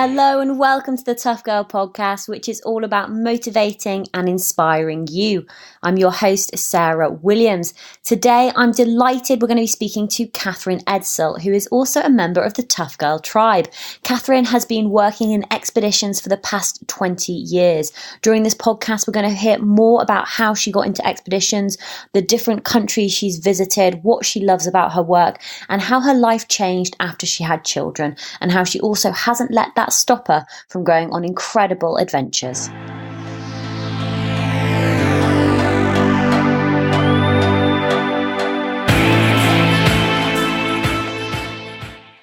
Hello and welcome to the Tough Girl podcast, which is all about motivating and inspiring you. I'm your host, Sarah Williams. Today, I'm delighted we're going to be speaking to Catherine Edsell, who is also a member of the Tough Girl tribe. Catherine has been working in expeditions for the past 20 years. During this podcast, we're going to hear more about how she got into expeditions, the different countries she's visited, what she loves about her work, and how her life changed after she had children, and how she also hasn't let that stop her from going on incredible adventures.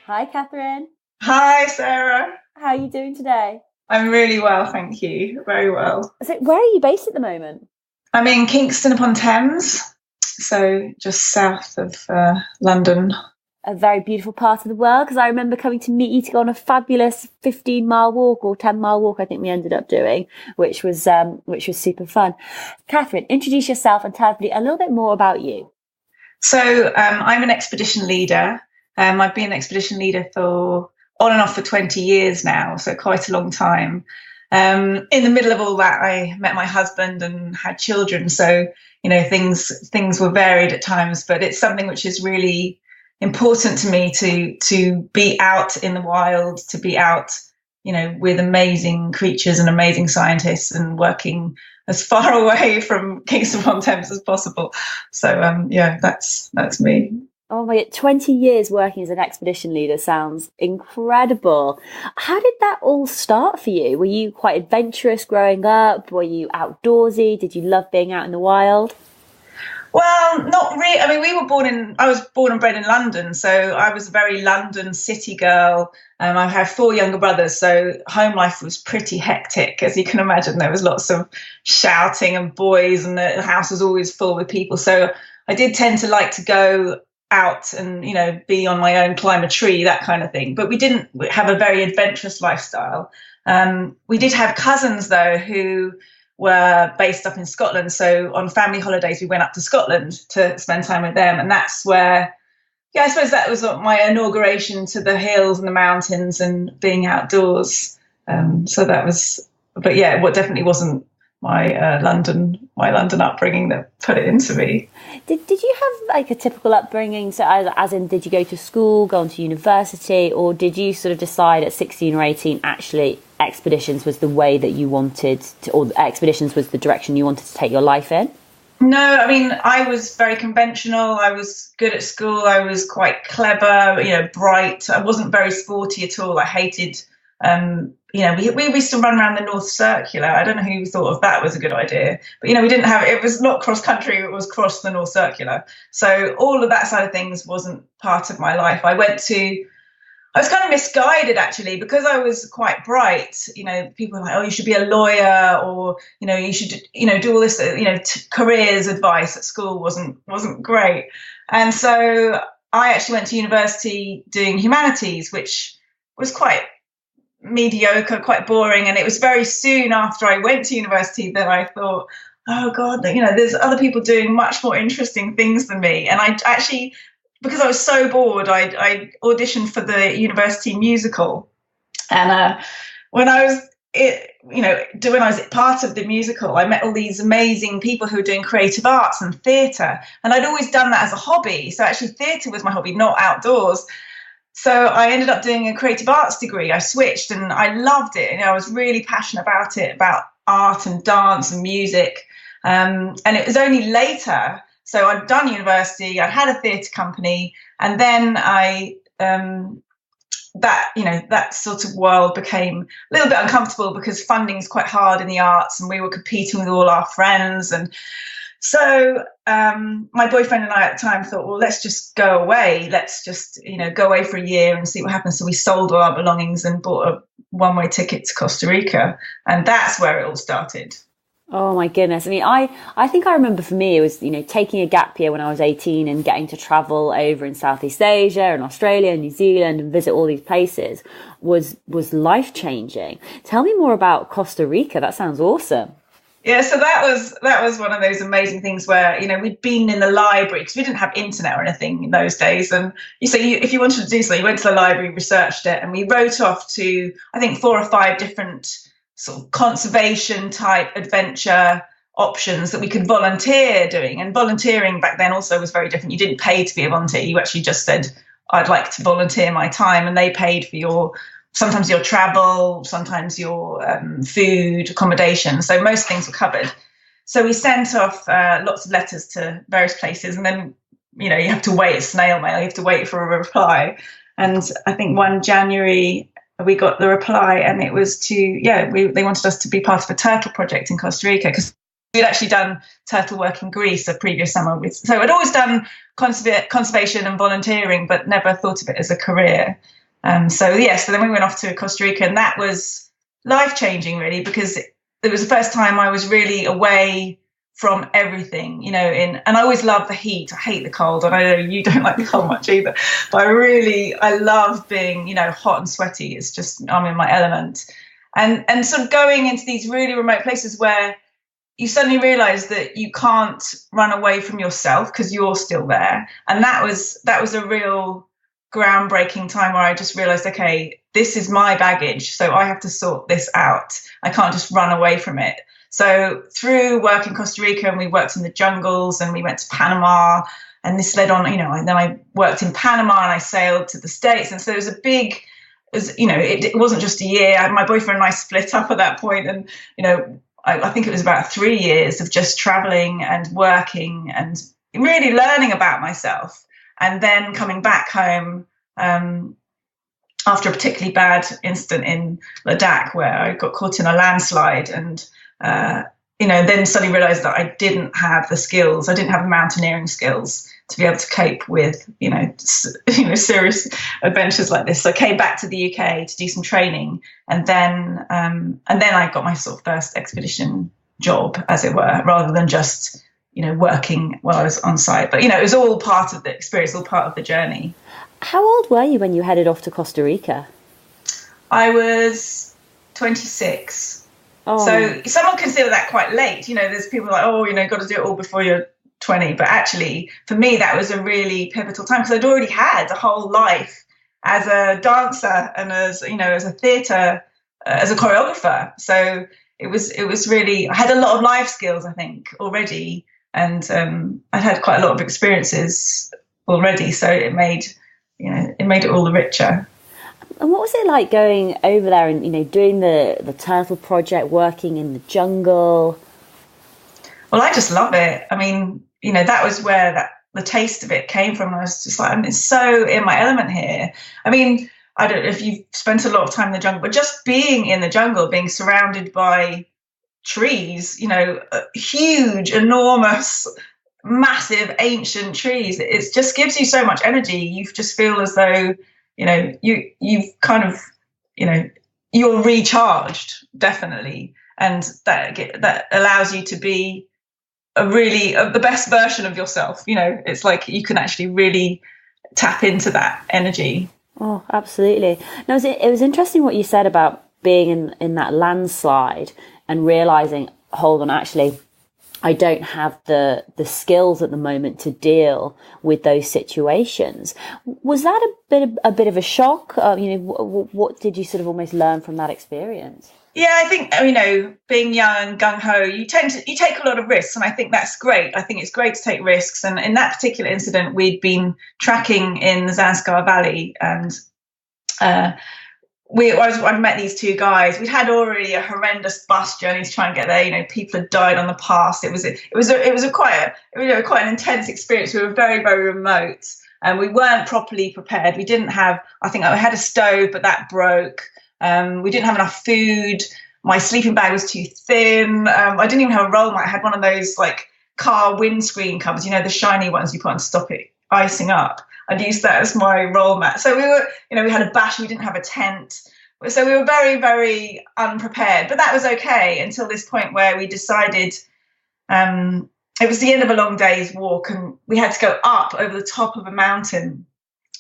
Hi, Catherine. Hi, Sarah. How are you doing today? I'm really well, thank you. Very well. So, where are you based at the moment? I'm in Kingston upon Thames, so just south of London. A very beautiful part of the world, because I remember coming to meet you to go on a fabulous 15-mile walk or 10-mile walk I think we ended up doing, which was super fun. Catherine, introduce yourself and tell everybody a little bit more about you. So I'm an expedition leader. I've been an expedition leader for on and off for 20 years now, so quite a long time. In the middle of all that, I met my husband and had children, so things were varied at times, but it's something which is really important to me to be out in the wild, to be out, with amazing creatures and amazing scientists, and working as far away from Kingston upon Thames as possible. So that's me. Oh my God, 20 years working as an expedition leader sounds incredible. How did that all start for you? Were you quite adventurous growing up? Were you outdoorsy? Did you love being out in the wild? Well, not really. I mean, I was born and bred in London, so I was a very London city girl. I have 4 younger brothers, so home life was pretty hectic. As you can imagine, there was lots of shouting and boys, and the house was always full with people. So I did tend to like to go out and, be on my own, climb a tree, that kind of thing. But we didn't have a very adventurous lifestyle. We did have cousins, though, who were based up in Scotland. So on family holidays, we went up to Scotland to spend time with them. And that's where, I suppose that was my inauguration to the hills and the mountains and being outdoors. So that was, but yeah, what definitely wasn't my London upbringing that put it into me. Did you have like a typical upbringing? So as in, did you go to school, go on to university, or did you sort of decide at 16 or 18, actually expeditions was the way that you wanted to, or expeditions was the direction you wanted to take your life in? No, I mean, I was very conventional. I was good at school. I was quite clever, bright. I wasn't very sporty at all. I hated, we used to run around the North Circular. I don't know who thought of that was a good idea, but, we didn't have, it was not cross country, it was cross the North Circular. So all of that side of things wasn't part of my life. I was kind of misguided, actually, because I was quite bright. People were like, oh, you should be a lawyer, or, you should, do all this, careers advice at school wasn't great. And so I actually went to university doing humanities, which was quite mediocre, quite boring. And it was very soon after I went to university that I thought, oh God, there's other people doing much more interesting things than me. And I actually, because I was so bored, I auditioned for the university musical. And when I was part of the musical, I met all these amazing people who were doing creative arts and theatre. And I'd always done that as a hobby. So actually theatre was my hobby, not outdoors. So I ended up doing a creative arts degree. I switched and I loved it. I was really passionate about it, about art and dance and music. And it was only later. So I'd done university, I'd had a theatre company, and then that sort of world became a little bit uncomfortable because funding is quite hard in the arts, and we were competing with all our friends. And so my boyfriend and I at the time thought, well, let's just go away. Let's just, go away for a year and see what happens. So we sold all our belongings and bought a one-way ticket to Costa Rica. And that's where it all started. Oh my goodness. I mean, I think I remember for me, it was, taking a gap year when I was 18 and getting to travel over in Southeast Asia and Australia and New Zealand and visit all these places was life changing. Tell me more about Costa Rica. That sounds awesome. Yeah, so that was one of those amazing things where, you know, we'd been in the library because we didn't have internet or anything in those days. And if you wanted to do something, you went to the library, researched it, and we wrote off to, I think, 4 or 5 different sort of conservation type adventure options that we could volunteer doing. And volunteering back then also was very different. You didn't pay to be a volunteer. You actually just said, I'd like to volunteer my time, and they paid for sometimes your travel, sometimes your food, accommodation. So most things were covered. So we sent off lots of letters to various places, and then, you know, you have to wait, snail mail, you have to wait for a reply. And I think one January we got the reply, and it was they wanted us to be part of a turtle project in Costa Rica, because we'd actually done turtle work in Greece a previous summer. So I'd always done conservation and volunteering, but never thought of it as a career. So then we went off to Costa Rica, and that was life-changing, really, because it was the first time I was really away from everything, you know, and I always love the heat. I hate the cold, and I know you don't like the cold much either, but I love being, you know, hot and sweaty. It's just, I'm in my element. And sort of going into these really remote places where you suddenly realize that you can't run away from yourself because you're still there. And that was a real groundbreaking time where I just realized, okay, this is my baggage, so I have to sort this out. I can't just run away from it. So through work in Costa Rica, and we worked in the jungles, and we went to Panama, and this led on, you know, and then I worked in Panama, and I sailed to the States. And so it was it wasn't just a year. My boyfriend and I split up at that point, and, you know, I think it was about 3 years of just traveling and working and really learning about myself. And then coming back home after a particularly bad incident in Ladakh, where I got caught in a landslide, and then suddenly realized that I didn't have the skills. I didn't have the mountaineering skills to be able to cope with, serious adventures like this. So I came back to the UK to do some training, and then I got my sort of first expedition job, as it were, rather than just, working while I was on site. But, it was all part of the experience, all part of the journey. How old were you when you headed off to Costa Rica? I was 26. Oh. So some would consider that quite late. There's people like, got to do it all before you're 20. But actually, for me, that was a really pivotal time, because I'd already had a whole life as a dancer and as a theatre, as a choreographer. So it was really, I had a lot of life skills, I think, already. And I'd had quite a lot of experiences already. So it made it all the richer. And what was it like going over there and, doing the turtle project, working in the jungle? Well, I just love it. I mean, that was where the taste of it came from. I was just like, I'm so in my element here. I mean, I don't know if you've spent a lot of time in the jungle, but just being in the jungle, being surrounded by trees, huge, enormous, massive, ancient trees, it just gives you so much energy. You just feel as though, you've kind of, you're recharged, definitely. And that allows you to be the best version of yourself. It's like you can actually really tap into that energy. Oh, absolutely. No, it was interesting what you said about being in that landslide and realizing, hold on, actually, I don't have the skills at the moment to deal with those situations. Was that a bit of a shock? What did you sort of almost learn from that experience? Yeah, I think, being young and gung-ho, you take a lot of risks, and I think that's great. I think it's great to take risks. And in that particular incident, we'd been tracking in the Zanskar Valley, and I'd met these two guys. We'd had already a horrendous bus journey to try and get there. People had died on the pass. It was quite an intense experience. We were very, very remote, and we weren't properly prepared. We didn't have. I think I had a stove, but that broke. We didn't have enough food. My sleeping bag was too thin. I didn't even have a roll mat. I had one of those like car windscreen covers, the shiny ones you put on to stop it icing up. I'd used that as my roll mat. So we were, we had a bash. We didn't have a tent. So we were very, very unprepared. But that was okay until this point where we decided it was the end of a long day's walk, and we had to go up over the top of a mountain.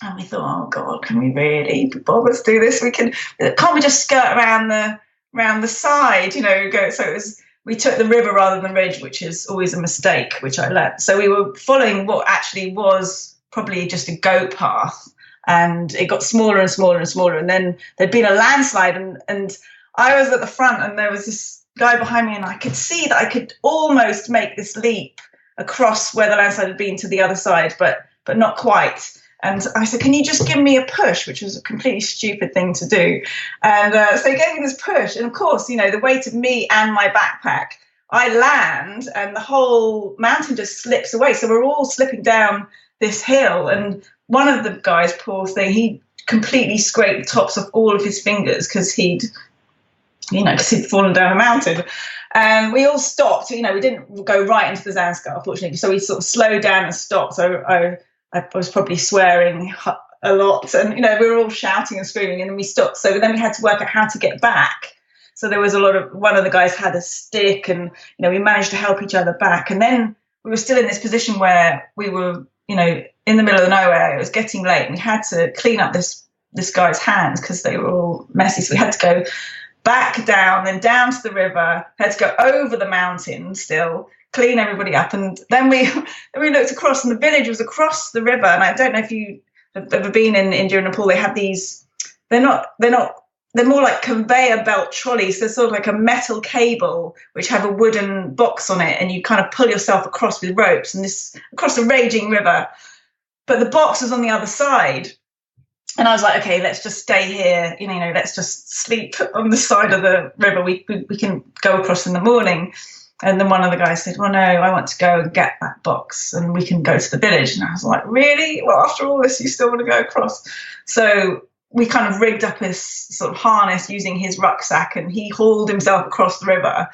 And we thought, oh God, can we really bother to do this? Can't we just skirt around the side? Go. So it was we took the river rather than the ridge, which is always a mistake, which I learned. So we were following what actually was probably just a goat path, and it got smaller and smaller and smaller. And then there'd been a landslide, and I was at the front, and there was this guy behind me, and I could see that I could almost make this leap across where the landslide had been to the other side, but not quite. And I said, can you just give me a push, which was a completely stupid thing to do. And so he gave me this push. And of course, the weight of me and my backpack, I land and the whole mountain just slips away. So we're all slipping down this hill. And one of the guys, poor thing, he completely scraped the tops of all of his fingers because he'd fallen down a mountain. And we all stopped. We didn't go right into the Zanskar, unfortunately. So we sort of slowed down and stopped. So I was probably swearing a lot, and we were all shouting and screaming, and then we stopped. So then we had to work out how to get back. So there was one of the guys had a stick, and we managed to help each other back. And then we were still in this position where we were in the middle of nowhere. It was getting late, and we had to clean up this guy's hands because they were all messy. So we had to go back down, then down to the river, had to go over the mountain still, clean everybody up. And then we looked across, and the village was across the river. And I don't know if you have ever been in India and Nepal. They have these, they're more like conveyor belt trolleys. They're sort of like a metal cable which have a wooden box on it, and you kind of pull yourself across with ropes and across a raging river. But the box was on the other side. And I was like, okay, let's just stay here. Let's just sleep on the side of the river. We can go across in the morning. And then one of the guys said, well, no, I want to go and get that box and we can go to the village. And I was like, really? Well, after all this, you still want to go across? So we kind of rigged up his sort of harness using his rucksack, and he hauled himself across the river,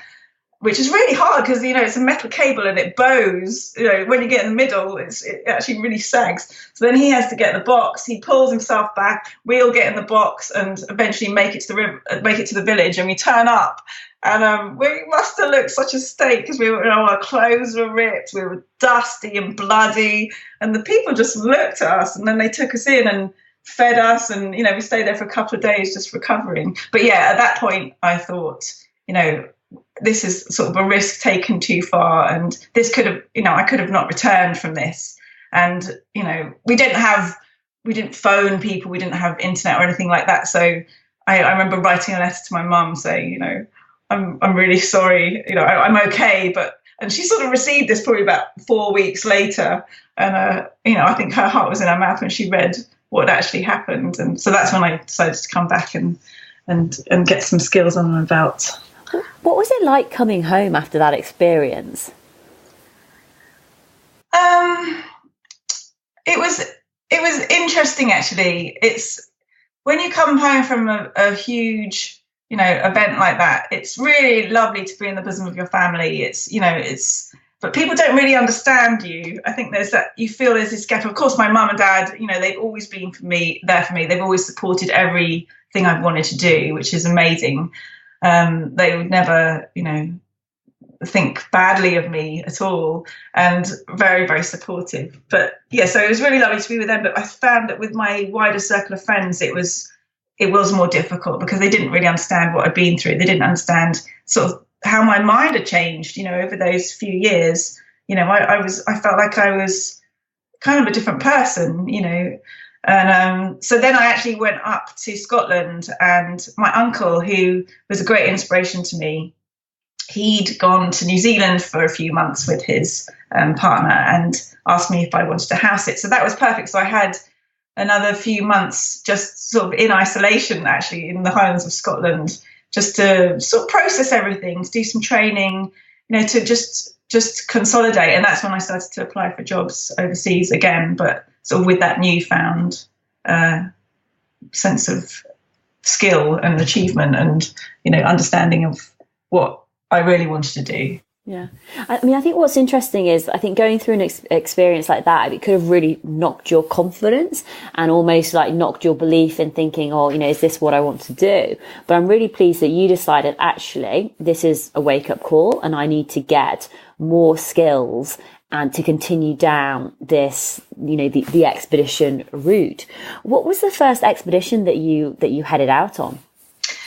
which is really hard because, it's a metal cable and it bows. When you get in the middle, it actually really sags. So then he has to get the box. He pulls himself back. We all get in the box and eventually make it to the village, and we turn up. And we must have looked such a state because our clothes were ripped. We were dusty and bloody. And the people just looked at us, and then they took us in and fed us. And, we stayed there for a couple of days just recovering. But yeah, at that point, I thought, this is sort of a risk taken too far, and this could have, I could have not returned from this. And, we didn't phone people, we didn't have internet or anything like that. So I remember writing a letter to my mum saying, I'm really sorry, I'm okay. And she sort of received this probably about 4 weeks later. And, I think her heart was in her mouth when she read what actually happened. And so that's when I decided to come back and get some skills on my belt. What was it like coming home after that experience? It was interesting, actually. It's when you come home from a huge, event like that, it's really lovely to be in the bosom of your family. But people don't really understand you. I think you feel there's this gap. Of course, my mum and dad, they've always been there for me. They've always supported everything I've wanted to do, which is amazing. They would never, think badly of me at all, and very, very supportive. But yeah, so it was really lovely to be with them. But I found that with my wider circle of friends, it was more difficult because they didn't really understand what I'd been through. They didn't understand sort of how my mind had changed, over those few years. I felt like I was kind of a different person, And so then I actually went up to Scotland, and my uncle, who was a great inspiration to me, he'd gone to New Zealand for a few months with his partner and asked me if I wanted to house it. So that was perfect. So I had another few months just sort of in isolation, actually, in the Highlands of Scotland, just to sort of process everything, to do some training, to just consolidate. And that's when I started to apply for jobs overseas again, but sort of with that newfound sense of skill and achievement and, understanding of what I really wanted to do. Yeah. I think what's interesting is I think going through an experience like that, it could have really knocked your confidence and almost like knocked your belief in thinking, is this what I want to do? But I'm really pleased that you decided, actually, this is a wake-up call and I need to get more skills and to continue down this, the expedition route. What was the first expedition that you headed out on?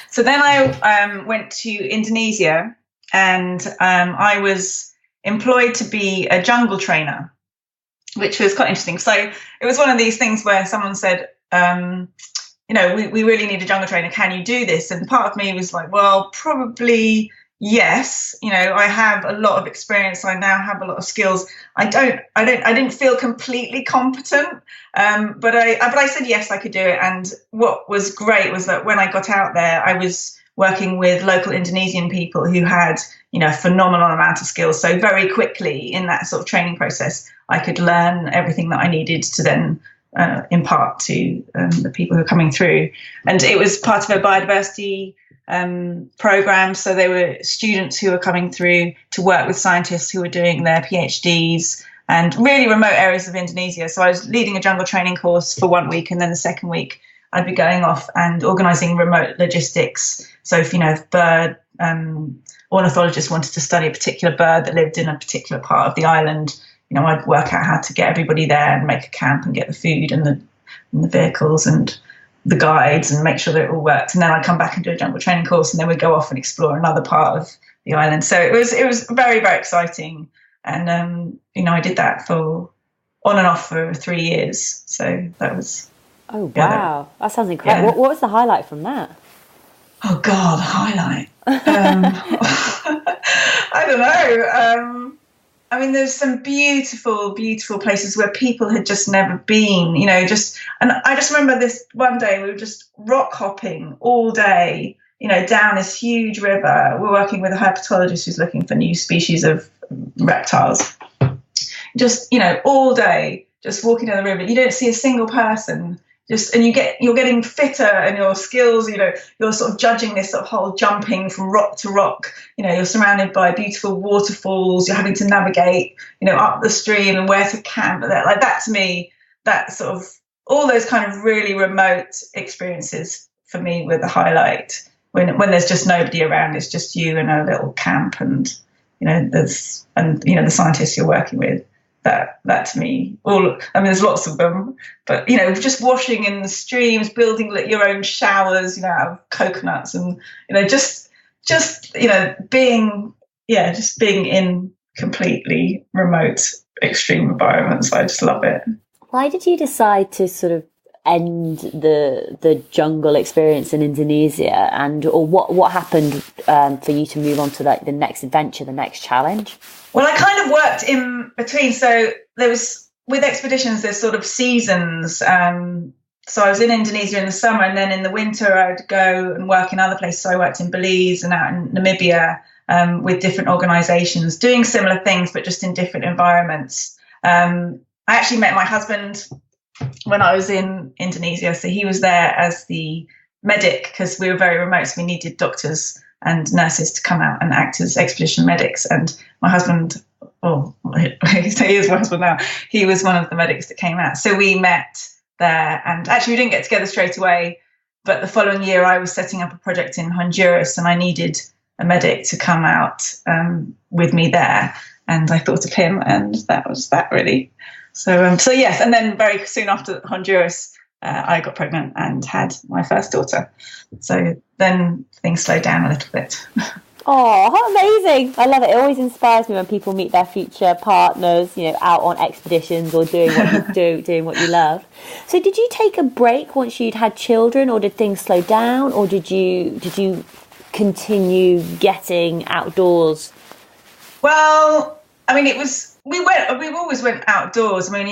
So then I went to Indonesia. and I was employed to be a jungle trainer, which was quite interesting. So it was one of these things where someone said, we really need a jungle trainer. Can you do this? And part of me was like, well, probably yes. I have a lot of experience. I now have a lot of skills. I didn't feel completely competent, but I said yes, I could do it. And what was great was that when I got out there, I was working with local Indonesian people who had, a phenomenal amount of skills. So very quickly in that sort of training process, I could learn everything that I needed to then impart to the people who are coming through. And it was part of a biodiversity program. So they were students who were coming through to work with scientists who were doing their PhDs and really remote areas of Indonesia. So I was leading a jungle training course for 1 week, and then the second week I'd be going off and organising remote logistics. So if bird ornithologists wanted to study a particular bird that lived in a particular part of the island, I'd work out how to get everybody there and make a camp and get the food and the vehicles and the guides and make sure that it all worked. And then I'd come back and do a jungle training course, and then we'd go off and explore another part of the island. So it was very, very exciting. And, I did that on and off for 3 years. So that was... Oh, wow. That sounds incredible. Yeah. What was the highlight from that? Oh, God, highlight. I don't know. There's some beautiful, beautiful places where people had just never been, and I just remember this one day we were just rock hopping all day, down this huge river. We're working with a herpetologist who's looking for new species of reptiles. Just, all day, just walking down the river. You don't see a single person. And you're getting fitter, and your skills, you're sort of judging this sort of whole jumping from rock to rock. You're surrounded by beautiful waterfalls. You're having to navigate, up the stream and where to camp. Like that to me, that sort of all those kind of really remote experiences for me were the highlight. When there's just nobody around, it's just you and a little camp, and the scientists you're working with. That to me, there's lots of them, but just washing in the streams, building your own showers, out of coconuts, and just being in completely remote, extreme environments. I just love it. Why did you decide to sort of end the jungle experience in Indonesia, or what happened for you to move on to the next adventure, the next challenge? Well, I kind of worked in between. So there was, with expeditions, there's sort of seasons. So I was in Indonesia in the summer, and then in the winter I'd go and work in other places. So I worked in Belize and out in Namibia with different organisations, doing similar things, but just in different environments. I actually met my husband when I was in Indonesia. So he was there as the medic, because we were very remote, so we needed doctors and nurses to come out and act as expedition medics. And my husband, he is my husband now, he was one of the medics that came out. So we met there, and actually we didn't get together straight away, but the following year I was setting up a project in Honduras, and I needed a medic to come out with me there. And I thought of him, and that was that really. So yes, and then very soon after Honduras, I got pregnant and had my first daughter. So then things slowed down a little bit. Oh, how amazing. I love it. It always inspires me when people meet their future partners, out on expeditions or doing what you do, doing what you love. So did you take a break once you'd had children, or did things slow down, or did you continue getting outdoors? Well, we always went outdoors. I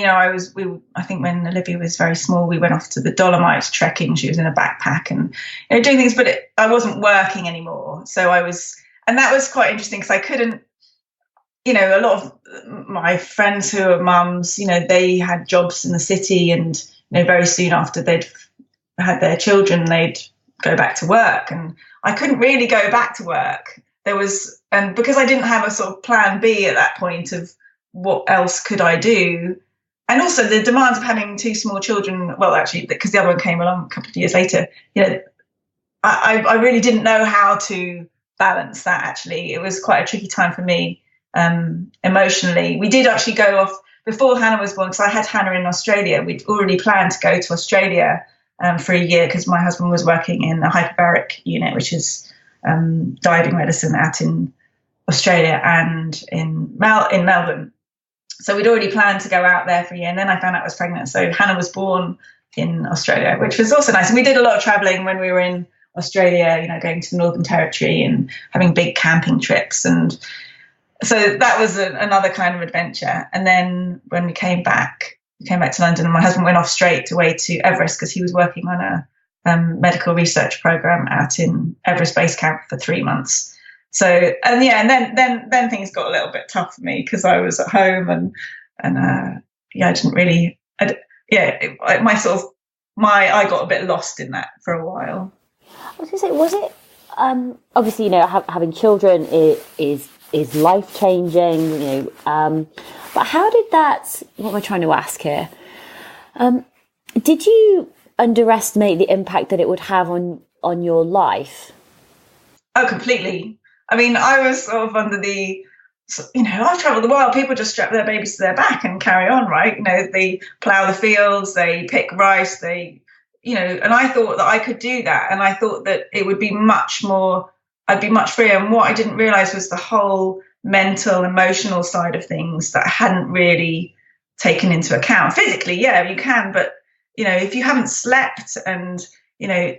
think when Olivia was very small, we went off to the Dolomites trekking. She was in a backpack and doing things, but I wasn't working anymore. So and that was quite interesting, because I couldn't, a lot of my friends who are mums, they had jobs in the city, and, very soon after they'd had their children, they'd go back to work, and I couldn't really go back to work. And because I didn't have a sort of plan B at that point of what else could I do, and also the demands of having two small children, well, actually, because the other one came along a couple of years later, I really didn't know how to balance that. Actually, it was quite a tricky time for me emotionally. We did actually go off before Hannah was born, because I had Hannah in Australia. We'd already planned to go to Australia for a year, because my husband was working in the hyperbaric unit, which is diving medicine out in Australia and in Melbourne. So we'd already planned to go out there for a year, and then I found out I was pregnant. So Hannah was born in Australia, which was also nice. And we did a lot of traveling when we were in Australia, going to the Northern Territory and having big camping trips. And so that was another kind of adventure. And then when we came back to London, and my husband went off straight away to Everest because he was working on a medical research program out in Everest Base Camp for 3 months. So, and then things got a little bit tough for me because I was at home and I didn't really, I got a bit lost in that for a while. I was going to say, was it, obviously, having children is life-changing, but how did that, what am I trying to ask here? Did you underestimate the impact that it would have on your life? Oh, completely. I mean, I was sort of under I've traveled the world. People just strap their babies to their back and carry on, right? They plow the fields, they pick rice, and I thought that I could do that. And I thought that it would be I'd be much freer. And what I didn't realize was the whole mental, emotional side of things that I hadn't really taken into account. Physically, yeah, you can, but if you haven't slept and you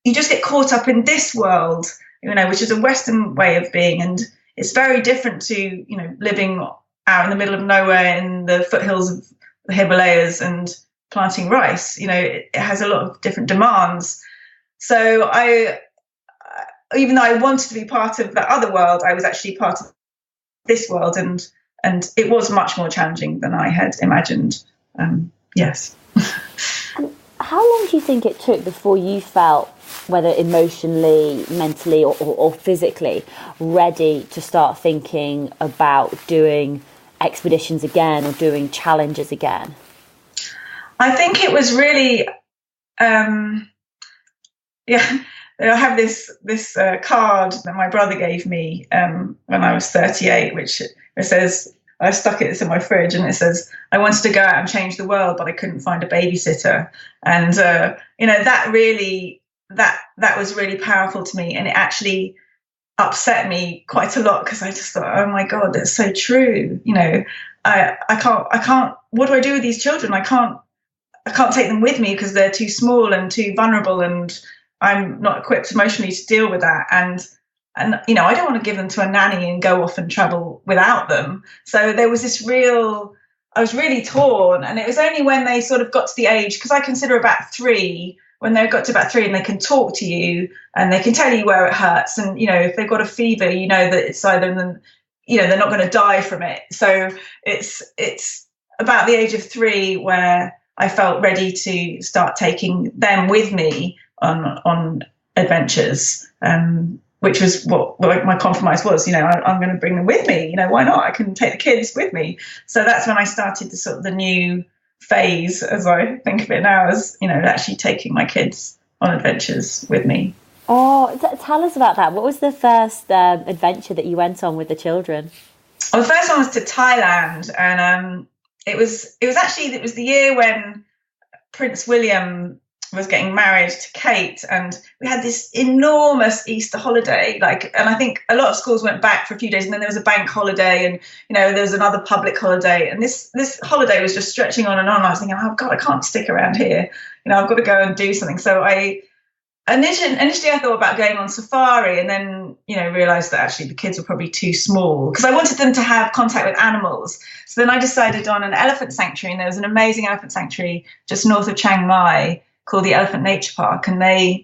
just get caught up in this world, which is a Western way of being, and it's very different to living out in the middle of nowhere in the foothills of the Himalayas and planting rice. It has a lot of different demands. So even though I wanted to be part of that other world, I was actually part of this world, and it was much more challenging than I had imagined. Yes. How long do you think it took before you felt, whether emotionally, mentally, or physically, ready to start thinking about doing expeditions again or doing challenges again? I think it was really, I have this card that my brother gave me when I was 38, which it says, I stuck it in my fridge, and it says, I wanted to go out and change the world, but I couldn't find a babysitter. And, that really, that was really powerful to me. And it actually upset me quite a lot because I just thought, oh my God, that's so true. I can't, what do I do with these children? I can't take them with me because they're too small and too vulnerable, and I'm not equipped emotionally to deal with that. And I don't want to give them to a nanny and go off and travel without them. So there was I was really torn. And it was only when they sort of got to the age, because I consider about 3, when they got to about 3 and they can talk to you and they can tell you where it hurts. And, if they've got a fever, that it's either, they're not going to die from it. So it's about the age of 3 where I felt ready to start taking them with me on adventures, which was what my compromise was. I'm going to bring them with me. Why not? I can take the kids with me. So that's when I started the new phase, as I think of it now, as actually taking my kids on adventures with me. Oh, tell us about that. What was the first adventure that you went on with the children? Well, the first one was to Thailand, and it was the year when Prince William was getting married to Kate, and we had this enormous Easter holiday, and I think a lot of schools went back for a few days, and then there was a bank holiday, and there was another public holiday, and this holiday was just stretching on and on. I was thinking, oh God, I can't stick around here, I've got to go and do something. So I initially I thought about going on safari, and then realized that actually the kids were probably too small because I wanted them to have contact with animals. So then I decided on an elephant sanctuary, and there was an amazing elephant sanctuary just north of Chiang Mai called the Elephant Nature Park, and at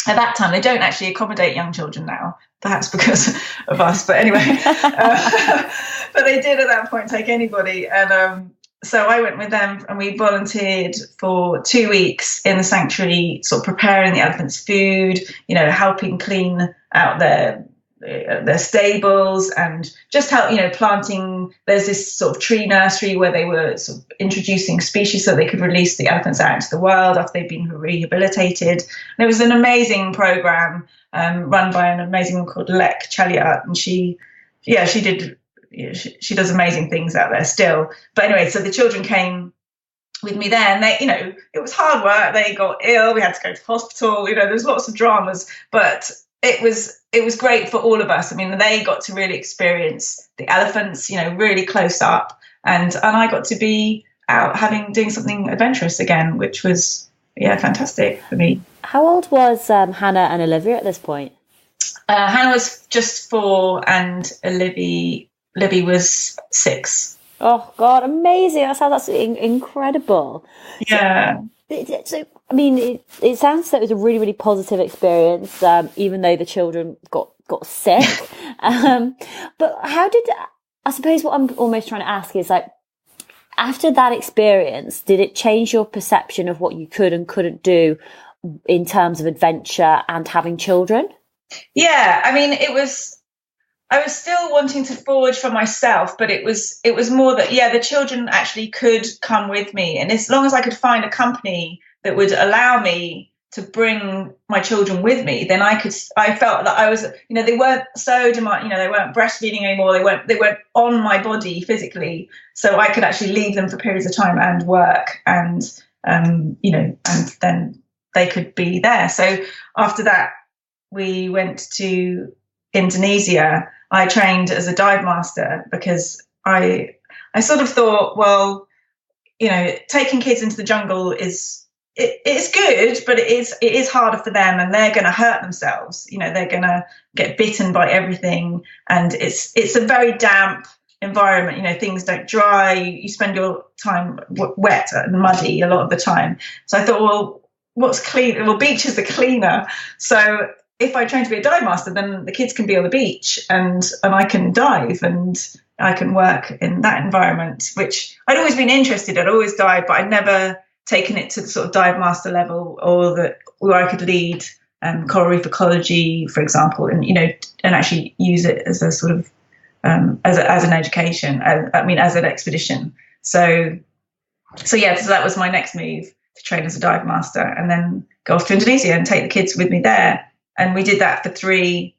that time they don't actually accommodate young children now, perhaps because of us, but anyway, but they did at that point take anybody. And so I went with them, and we volunteered for 2 weeks in the sanctuary, sort of preparing the elephants' food, helping clean out their stables, and just help, planting. There's this sort of tree nursery where they were sort of introducing species so they could release the elephants out into the wild after they've been rehabilitated. And it was an amazing program run by an amazing woman called Lek Chaliat, and she does amazing things out there still. But anyway, so the children came with me there, and it was hard work. They got ill. We had to go to hospital. There's lots of dramas, but it was great for all of us. I mean, they got to really experience the elephants, really close up, and I got to be out doing something adventurous again, which was fantastic for me. How old was Hannah and Olivia at this point? Hannah was just 4, and Libby was 6. Oh God, amazing! That sounds absolutely incredible. Yeah. So I mean, it sounds like it was a really, really positive experience, even though the children got sick. But how did, I suppose what I'm almost trying to ask is, like, after that experience, did it change your perception of what you could and couldn't do in terms of adventure and having children? Yeah, I mean, I was still wanting to forage for myself, but it was more that, the children actually could come with me. And as long as I could find a company that would allow me to bring my children with me, then I felt that I was, they weren't so demand, they weren't breastfeeding anymore. They weren't on my body physically. So I could actually leave them for periods of time and work, and, and then they could be there. So after that, we went to Indonesia. I trained as a dive master because I sort of thought, well, taking kids into the jungle it's good, but it is harder for them, and they're going to hurt themselves. They're going to get bitten by everything, and it's a very damp environment. Things don't dry. You spend your time wet and muddy a lot of the time. So I thought, well, what's clean? Well, beaches are cleaner. So if I train to be a dive master, then the kids can be on the beach, and I can dive, and I can work in that environment, which I'd always been interested. I'd always dived, but I'd never taken it to the sort of dive master level, or where I could lead coral reef ecology, for example, and actually use it as a sort of as an education. As an expedition. So that was my next move, to train as a dive master, and then go off to Indonesia and take the kids with me there. And we did that for 3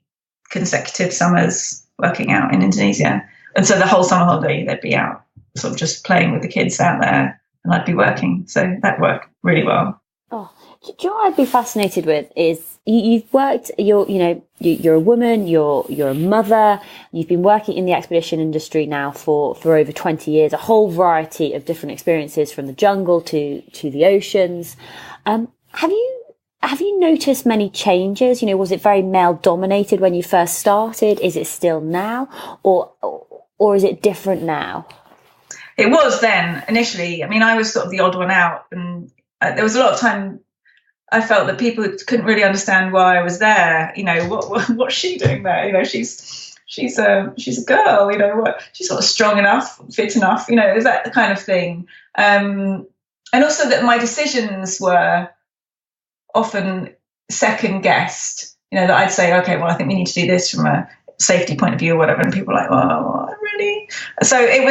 consecutive summers, working out in Indonesia. And so the whole summer holiday, they'd be out sort of just playing with the kids out there, and I'd be working. So that worked really well. Oh, do you know what I'd be fascinated with is you've worked, you're a woman, you're a mother, you've been working in the expedition industry now for over 20 years, a whole variety of different experiences, from the jungle to the oceans. Have you noticed many changes? Was it very male dominated when you first started? Is it still now, or is it different now? It was then initially. I mean, I was sort of the odd one out, and there was a lot of time I felt that people couldn't really understand why I was there. What's she doing there? She's a girl. She's sort of strong enough, fit enough. Is that the kind of thing? And also that my decisions were often second guessed, that I'd say, okay, well, I think we need to do this from a safety point of view or whatever. And people were like, oh, really? So it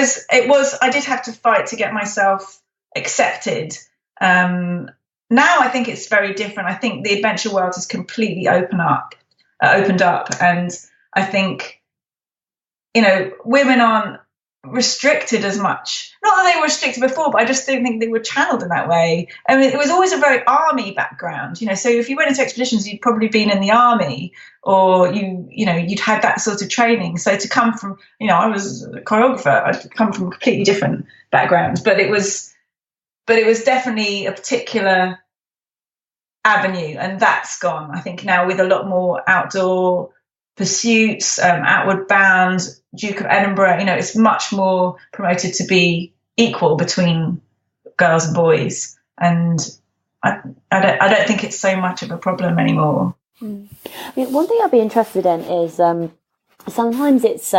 was, I did have to fight to get myself accepted. Now I think it's very different. I think the adventure world has completely opened up. And I think, women aren't restricted as much. Not that they were restricted before, but I just don't think they were channeled in that way. I mean, it was always a very army background, so if you went into expeditions, you'd probably been in the army, or you'd had that sort of training. So to come from, I was a choreographer, I'd come from a completely different background, but it was definitely a particular avenue, and that's gone. I think now, with a lot more outdoor pursuits, outward bound, Duke of Edinburgh, it's much more promoted to be equal between girls and boys, and I don't think it's so much of a problem anymore. I mean, one thing I'd be interested in is sometimes it's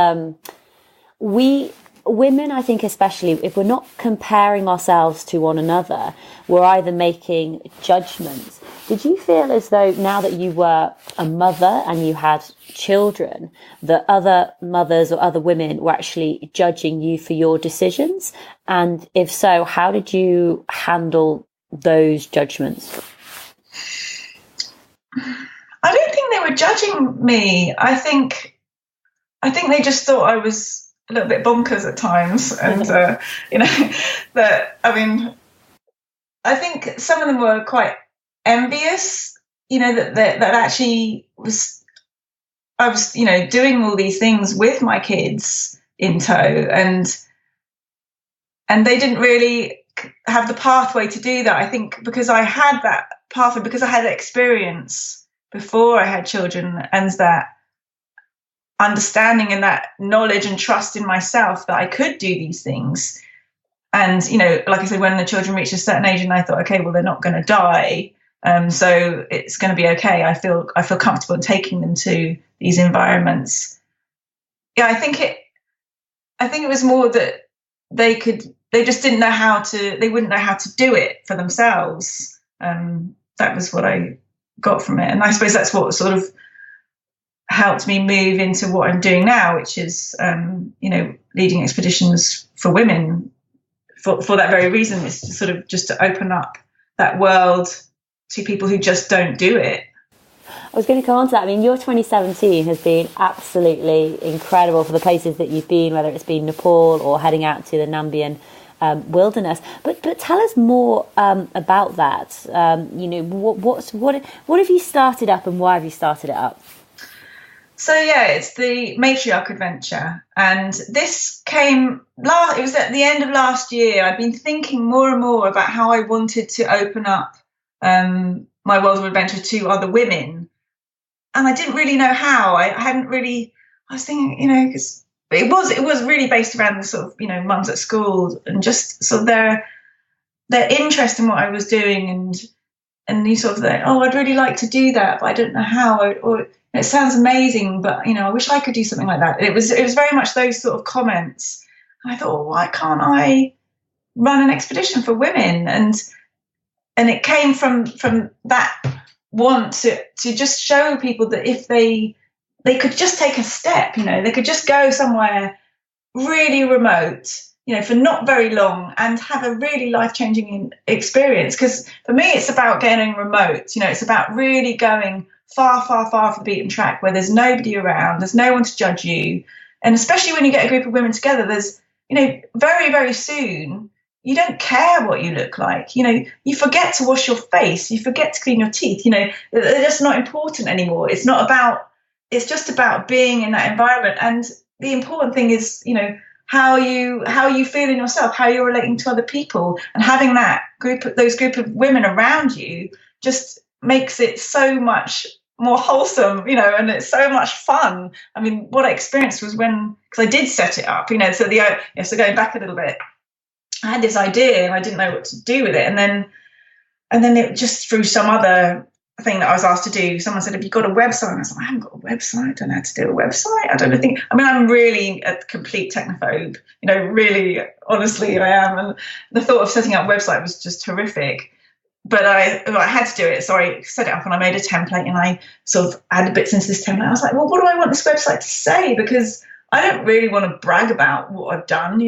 we women, I think, especially if we're not comparing ourselves to one another, we're either making judgments. Did you feel as though, now that you were a mother and you had children, that other mothers or other women were actually judging you for your decisions? And if so, how did you handle those judgments? I don't think they were judging me. I think they just thought I was a little bit bonkers at times, and I think some of them were quite envious. That actually was. I was, doing all these things with my kids in tow, and they didn't really have the pathway to do that. I think because I had that pathway, because I had experience before I had children, and that understanding and that knowledge and trust in myself that I could do these things. And, like I said, when the children reached a certain age and I thought, okay, well, they're not going to die, so it's going to be okay. I feel comfortable in taking them to these environments. Yeah, I think it was more that they just didn't know they wouldn't know how to do it for themselves. That was what I got from it. And I suppose that's what sort of helped me move into what I'm doing now, which is, leading expeditions for women for that very reason. It's to sort of just to open up that world to people who just don't do it. I was going to come on to that. I mean, your 2017 has been absolutely incredible for the places that you've been, whether it's been Nepal or heading out to the Namibian wilderness. But tell us more about that. What have you started up, and why have you started it up? So yeah, it's the Matriarch adventure, and this came it was at the end of last year. I've been thinking more and more about how I wanted to open up my world of adventure to other women, and I didn't really know how. I was thinking, because it was really based around the sort of, mums at school and just sort of their interest in what I was doing, and you sort of think, oh, I'd really like to do that, but I don't know how, or it sounds amazing, but I wish I could do something like that. It was very much those sort of comments. And I thought, well, why can't I run an expedition for women? And it came from that want to just show people that if they could just take a step, they could just go somewhere really remote, for not very long, and have a really life-changing experience. Because for me, it's about getting remote. It's about really going far, far, far off the beaten track, where there's nobody around, there's no one to judge you. And especially when you get a group of women together, there's, very, very soon, you don't care what you look like. You forget to wash your face, you forget to clean your teeth. They're just not important anymore. It's just about being in that environment. And the important thing is, how you feel in yourself, how you're relating to other people, and having those group of women around you just makes it so much more wholesome, and it's so much fun. I mean, what I experienced was because I did set it up, so going back a little bit, I had this idea and I didn't know what to do with it. And then it just, through some other thing that I was asked to do, someone said, have you got a website? And I was like, I haven't got a website. I don't know how to do a website. I'm really a complete technophobe, really, honestly, I am. And the thought of setting up a website was just horrific. But I had to do it. So I set it up and I made a template, and I sort of added bits into this template. I was like, well, what do I want this website to say? Because I don't really want to brag about what I've done,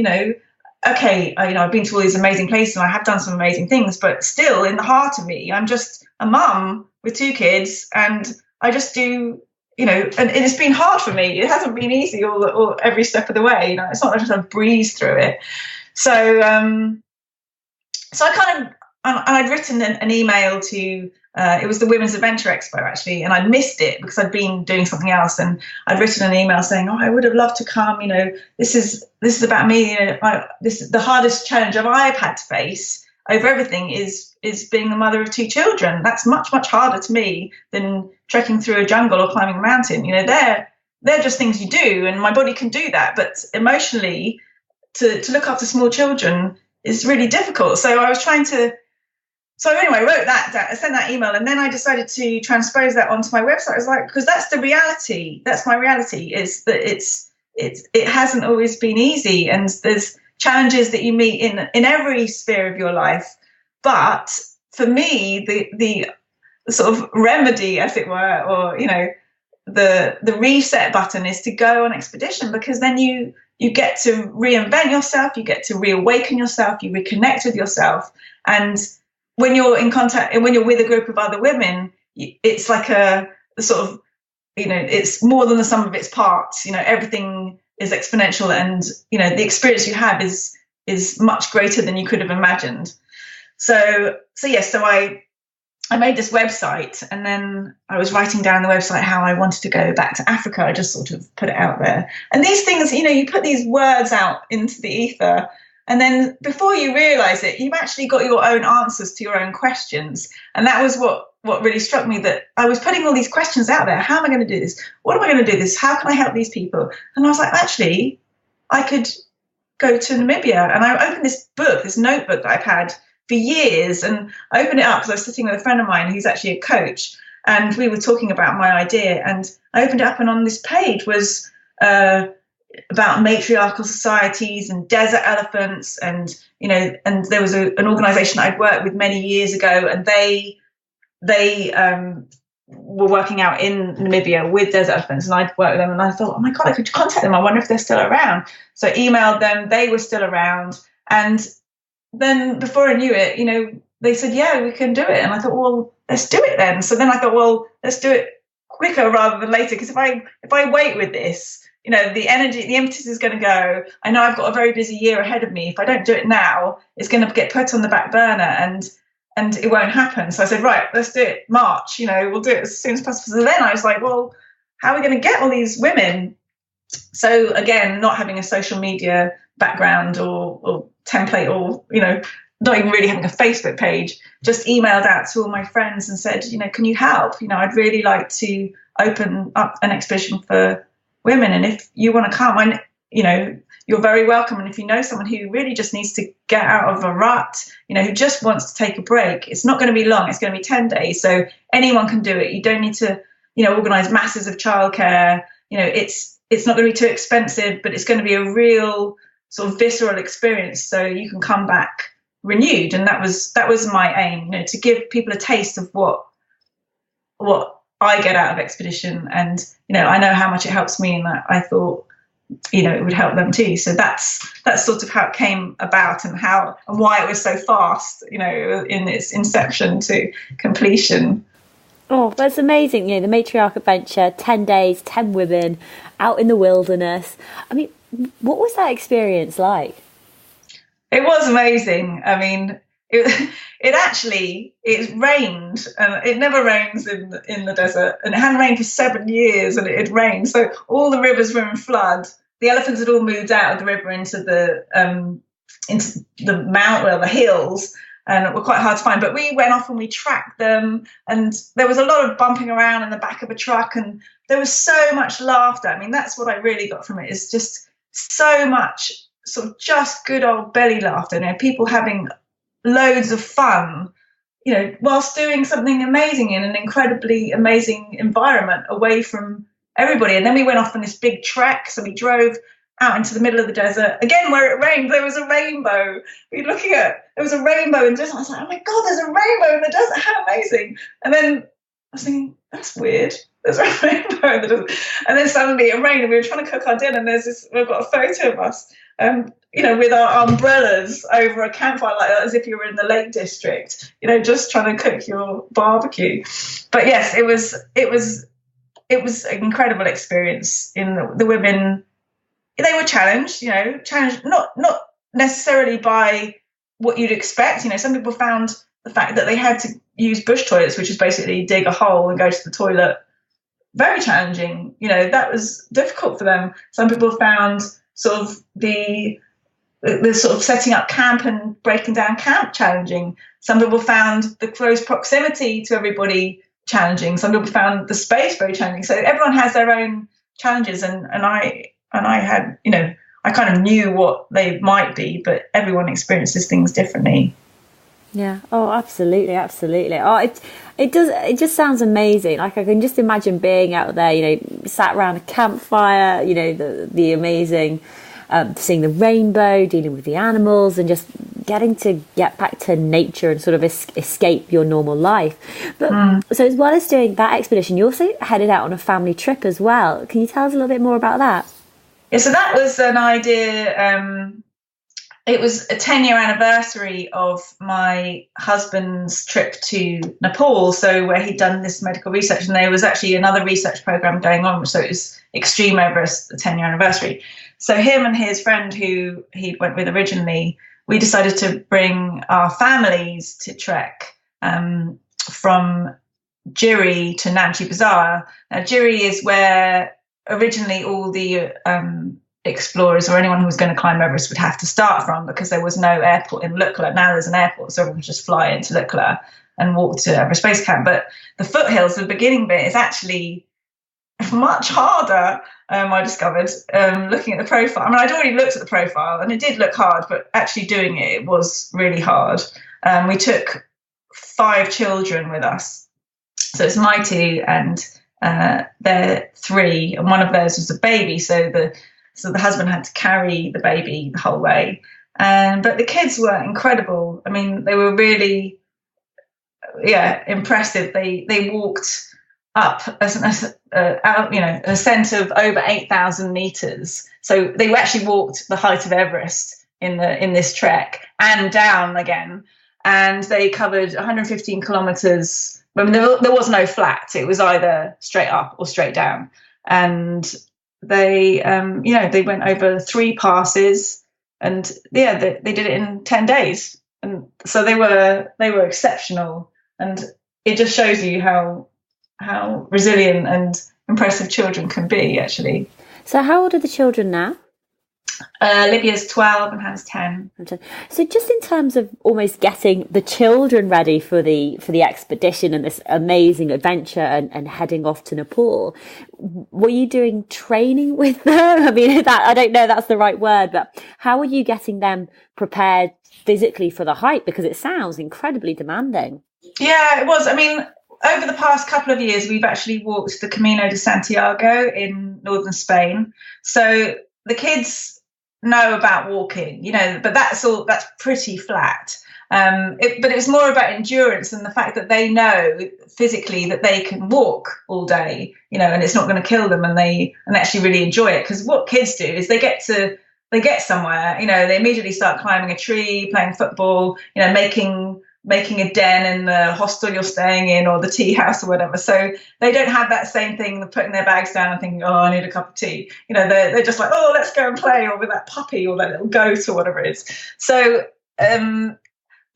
Okay, I've been to all these amazing places and I have done some amazing things, but still, in the heart of me, I'm just a mum with 2 kids, and I just do, and it's been hard for me. It hasn't been easy all every step of the way. It's not just a breeze through it. So I kind of, and I'd written an email to, it was the Women's Adventure Expo, actually, and I'd missed it because I'd been doing something else. And I'd written an email saying, I would have loved to come. This is about me. This is the hardest challenge I've had to face over everything is being the mother of 2 children. That's much, much harder to me than trekking through a jungle or climbing a mountain. They're just things you do, and my body can do that. But emotionally, to look after small children is really difficult. So I was trying to. So anyway, I wrote that down, I sent that email, and then I decided to transpose that onto my website. I was like, because that's the reality. That's my reality, is that it hasn't always been easy, and there's challenges that you meet in every sphere of your life. But for me, the sort of remedy, as it were, or the reset button is to go on expedition, because then you get to reinvent yourself, you get to reawaken yourself, you reconnect with yourself. And when you're in contact, and when you're with a group of other women, it's like a sort of, it's more than the sum of its parts. Everything is exponential, and the experience you have is much greater than you could have imagined. So I I made this website, and then I was writing down the website how I wanted to go back to Africa. I just sort of put it out there. And these things, you put these words out into the ether, and then before you realize it, you've actually got your own answers to your own questions. And that was what really struck me, that I was putting all these questions out there. How am I going to do this? What am I going to do this? How can I help these people? And I was like, actually, I could go to Namibia. And I opened this notebook that I've had for years, and I opened it up because I was sitting with a friend of mine who's actually a coach, and we were talking about my idea, and I opened it up, and on this page was about matriarchal societies and desert elephants, and and there was an organization I'd worked with many years ago, and they were working out in Namibia with desert elephants, and I'd worked with them, and I thought, oh my God, I could contact them. I wonder if they're still around. So I emailed them. They were still around, and then before I knew it, they said, yeah, we can do it. And I thought, well, let's do it then. So then I thought, well, let's do it quicker rather than later, because if I wait with this, the energy, the impetus is going to go. I know I've got a very busy year ahead of me. If I don't do it now, it's going to get put on the back burner, and it won't happen. So I said, right, let's do it March. We'll do it as soon as possible. So then I was like, well, how are we going to get all these women? So again, not having a social media background or template, or not even really having a Facebook page, just emailed out to all my friends and said, can you help? I'd really like to open up an exhibition for women, and if you want to come, you're very welcome. And if you know someone who really just needs to get out of a rut, who just wants to take a break, it's not going to be long. It's going to be 10 days, so anyone can do it. You don't need to organize masses of childcare. It's not going to be too expensive, but it's going to be a real sort of visceral experience, so you can come back renewed. And that was my aim, to give people a taste of what I get out of expedition. And I know how much it helps me, and I thought it would help them too. So that's sort of how it came about, and why it was so fast, in its inception to completion. Oh, that's amazing. The matriarch adventure, 10 days, 10 women out in the wilderness. I mean, what was that experience like? It was amazing. I mean, it rained, and it never rains in the desert, and it hadn't rained for 7 years, and it had rained. So all the rivers were in flood. The elephants had all moved out of the river into the the hills, and were quite hard to find. But we went off and we tracked them, and there was a lot of bumping around in the back of a truck, and there was so much laughter. I mean, that's what I really got from it, is just so much sort of just good old belly laughter, people having loads of fun, whilst doing something amazing in an incredibly amazing environment away from everybody. And then we went off on this big trek. So we drove out into the middle of the desert again, where it rained. There was a rainbow. There was a rainbow in the desert. I was like, oh my God, there's a rainbow in the desert. How amazing. And then I was thinking, that's weird. There's a rainbow in the desert. And then suddenly it rained, and we were trying to cook our dinner, and we've got a photo of us, with our umbrellas over a campfire, like that, as if you were in the Lake District, just trying to cook your barbecue. But yes, it was an incredible experience. The women, they were challenged, not necessarily by what you'd expect. Some people found the fact that they had to use bush toilets, which is basically dig a hole and go to the toilet, very challenging. That was difficult for them. Some people found sort of the sort of setting up camp and breaking down camp challenging. Some people found the close proximity to everybody challenging. Some people found the space very challenging. So everyone has their own challenges, and I had, I kind of knew what they might be, but everyone experiences things differently. Yeah. Oh, absolutely, absolutely. Oh, it just sounds amazing. Like, I can just imagine being out there, sat around a campfire, the amazing, seeing the rainbow, dealing with the animals, and just getting to get back to nature and sort of escape your normal life. But so as well as doing that expedition, you also headed out on a family trip as well. Can you tell us a little bit more about that? Yeah, so that was an idea. It was a 10-year anniversary of my husband's trip to Nepal, so where he'd done this medical research, and there was actually another research program going on, so it was Extreme Everest, the 10-year anniversary. So him and his friend, who he went with originally, we decided to bring our families to trek from Jiri to Namche Bazaar. Now, Jiri is where originally all the explorers or anyone who was going to climb Everest would have to start from, because there was no airport in Lukla. Now there's an airport, so everyone can just fly into Lukla and walk to Everest Base Camp. But the foothills, the beginning bit, is actually much harder. I discovered looking at the profile. I mean, I'd already looked at the profile and it did look hard, but actually doing it was really hard. We took 5 children with us. So it's my 2 and their 3, and one of theirs was a baby. So the husband had to carry the baby the whole way. But the kids were incredible. I mean, they were really, impressive. They walked up an ascent of over 8,000 meters. So they actually walked the height of Everest in this trek and down again. And they covered 115 kilometers. I mean, there was no flat. It was either straight up or straight down. And they went over 3 passes, and they did it in 10 days. And so they were exceptional. And it just shows you how resilient and impressive children can be, actually. So how old are the children now? Libya's 12 and Hannah's 10. So just in terms of almost getting the children ready for the expedition and this amazing adventure and heading off to Nepal, were you doing training with them? I mean, I don't know that's the right word, but how were you getting them prepared physically for the hike? Because it sounds incredibly demanding. Yeah, it was. I mean, over the past couple of years, we've actually walked the Camino de Santiago in northern Spain. So the kids know about walking, but that's pretty flat. But it was more about endurance and the fact that they know physically that they can walk all day, and it's not going to kill them, and they actually really enjoy it. Because what kids do is they get somewhere, they immediately start climbing a tree, playing football, making a den in the hostel you're staying in or the tea house or whatever. So they don't have that same thing of putting their bags down and thinking, oh, I need a cup of tea. They're just like, oh, let's go and play, or with that puppy or that little goat or whatever it is. So we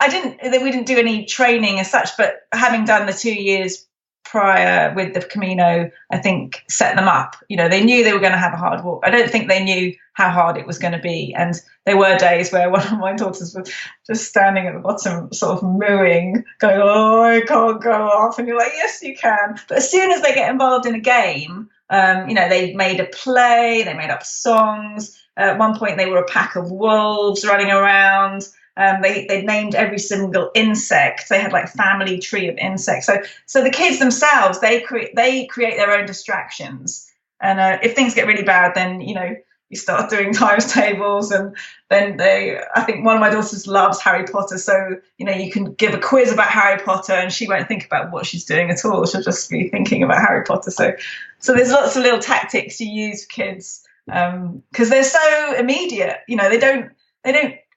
didn't do any training as such, but having done the 2 years prior with the Camino, I think set them up. They knew they were going to have a hard walk. I don't think they knew how hard it was going to be. And there were days where one of my daughters was just standing at the bottom, sort of mooing, going, oh, I can't go off. And you're like, yes, you can. But as soon as they get involved in a game, they made a play, they made up songs. At one point, they were a pack of wolves running around. They named every single insect. They had like a family tree of insects. So the kids themselves, they create their own distractions. And if things get really bad, then you start doing times tables, and then I think one of my daughters loves Harry Potter, so you can give a quiz about Harry Potter and she won't think about what she's doing at all. She'll just be thinking about Harry Potter. So there's lots of little tactics you use for kids, because they're so immediate. They don't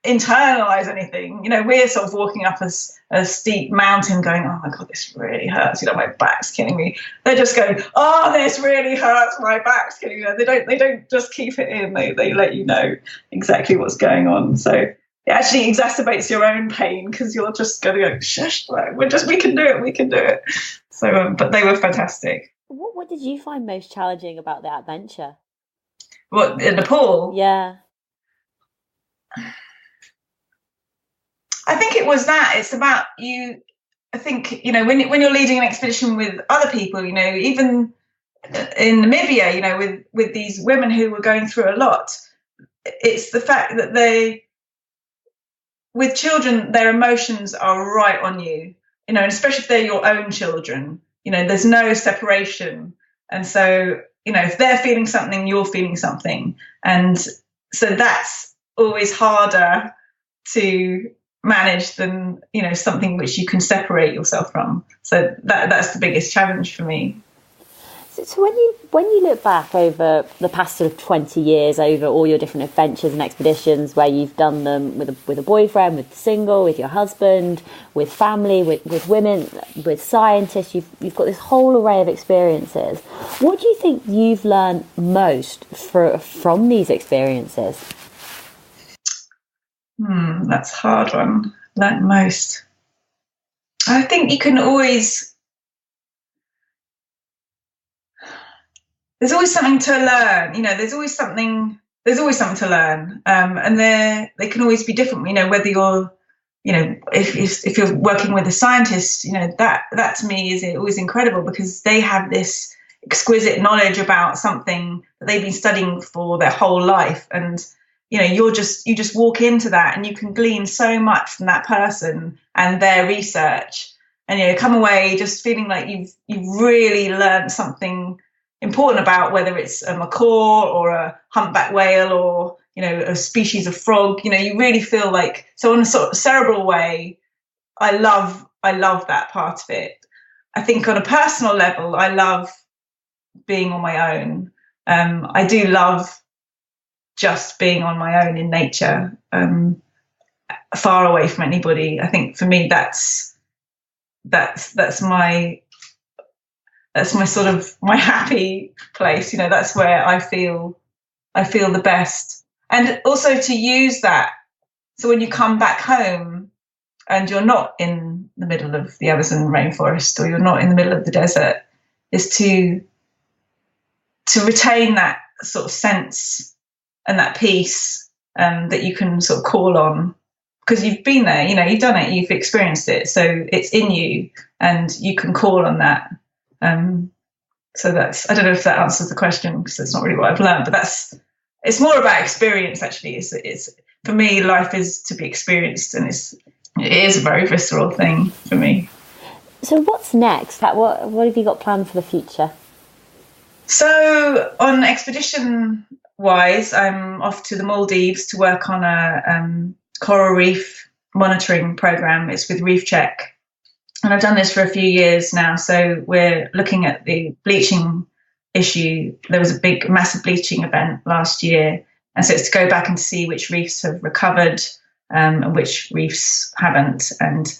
internalize anything. We're sort of walking up a steep mountain going, oh my God, this really hurts. My back's killing me. They're just going, oh, this really hurts. My back's killing me. They don't just keep it in. They let you know exactly what's going on. So it actually exacerbates your own pain, because you're just going to go, shush, we can do it. So, but they were fantastic. What did you find most challenging about that adventure? What, in Nepal? Yeah. I think it was that. It's about you. I think, when you're leading an expedition with other people, even in Namibia, with these women who were going through a lot, it's the fact that with children, their emotions are right on you, and especially if they're your own children, there's no separation. And so, if they're feeling something, you're feeling something. And so that's always harder to manage than something which you can separate yourself from. So that's the biggest challenge for me. So when you look back over the past sort of 20 years, over all your different adventures and expeditions, where you've done them with a boyfriend, with single, with your husband, with family, with women, with scientists, you've got this whole array of experiences. What do you think you've learned most from these experiences? That's a hard one. Learned most. I think you can always, there's always something to learn, there's always something to learn. And they can always be different, whether you're, if you're working with a scientist, that to me is always incredible, because they have this exquisite knowledge about something that they've been studying for their whole life. And, you just walk into that and you can glean so much from that person and their research, and, come away just feeling like you've really learned something important about whether it's a macaw or a humpback whale or a species of frog. You really feel like, so in a sort of cerebral way, I love that part of it. I think on a personal level, I love being on my own. I do love just being on my own in nature, far away from anybody. I think for me that's my sort of my happy place. That's where I feel the best. And also to use that, so when you come back home and you're not in the middle of the Amazon rainforest or you're not in the middle of the desert, is to retain that sort of sense and that peace that you can sort of call on, because you've been there, you've done it, you've experienced it, so it's in you and you can call on that. So that's, I don't know if that answers the question, because that's not really what I've learned, but it's more about experience, actually. It's for me, life is to be experienced, and it is a very visceral thing for me. So what's next? What have you got planned for the future? So on expedition wise, I'm off to the Maldives to work on a coral reef monitoring program. It's with Reef Check. And I've done this for a few years now. So we're looking at the bleaching issue. There was a massive bleaching event last year. And so it's to go back and see which reefs have recovered and which reefs haven't. And,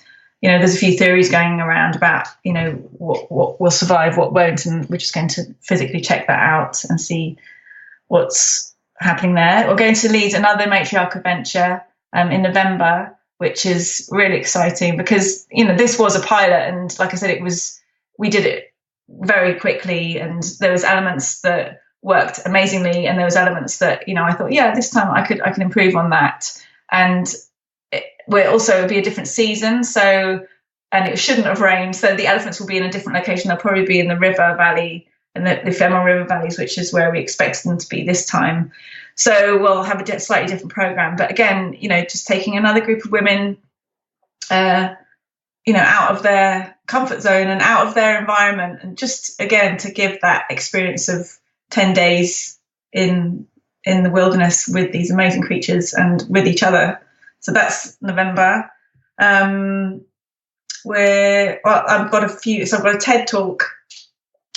there's a few theories going around about, what will survive, what won't. And we're just going to physically check that out and see what's happening there. We're going to lead another matriarch adventure in November, which is really exciting because, this was a pilot. And like I said, we did it very quickly, and there was elements that worked amazingly. And there was elements that, I thought, this time I can improve on that. And it'll be a different season. So, and it shouldn't have rained. So the elephants will be in a different location. They'll probably be in the river valley and the ephemeral river valleys, which is where we expected them to be this time. So we'll have a slightly different program. But again, just taking another group of women, out of their comfort zone and out of their environment, and just, again, to give that experience of 10 days in the wilderness with these amazing creatures and with each other. So that's November. I've got a TED talk